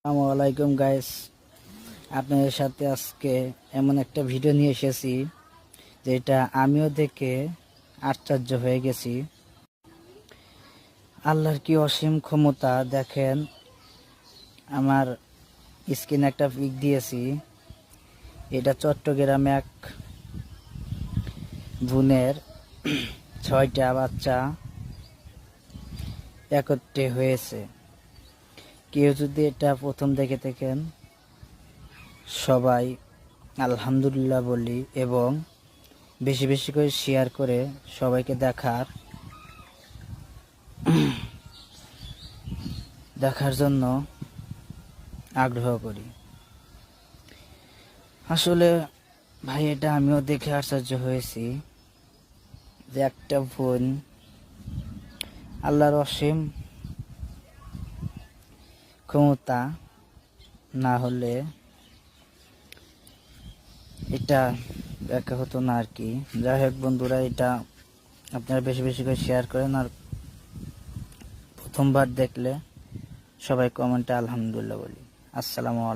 আসসালামু আলাইকুম গাইস, আপনাদের সাথে আজকে এমন একটা ভিডিও নিয়ে এসেছি যেটা আমিও দেখে আশ্চর্য হয়ে গেছি। আল্লাহর কি অসীম ক্ষমতা দেখেন। আমার স্ক্রিনে একটা পিক দিয়েছি। এটা চট্টগ্রামে এক বোনের 6টা বাচ্চা একত্রে হয়েছে। কেউ যদি এটা প্রথম দেখে থাকেন, সবাই আলহামদুলিল্লাহ বলি এবং বেশি বেশি করে শেয়ার করে সবাইকে দেখার জন্য আগ্রহ করি। আসলে ভাই, এটা আমিও দেখে আশ্চর্য হয়েছি যে একটা বোন, আল্লাহর অসীম ক্ষমতা না হলে এটা দেখা হতো না আর কি। যাই হোক বন্ধুরা, এটা আপনারা বেশি বেশি করে শেয়ার করেন, আর প্রথমবার দেখলে সবাই কমেন্টে আলহামদুলিল্লাহ বলি। আসসালামু আলাইকুম।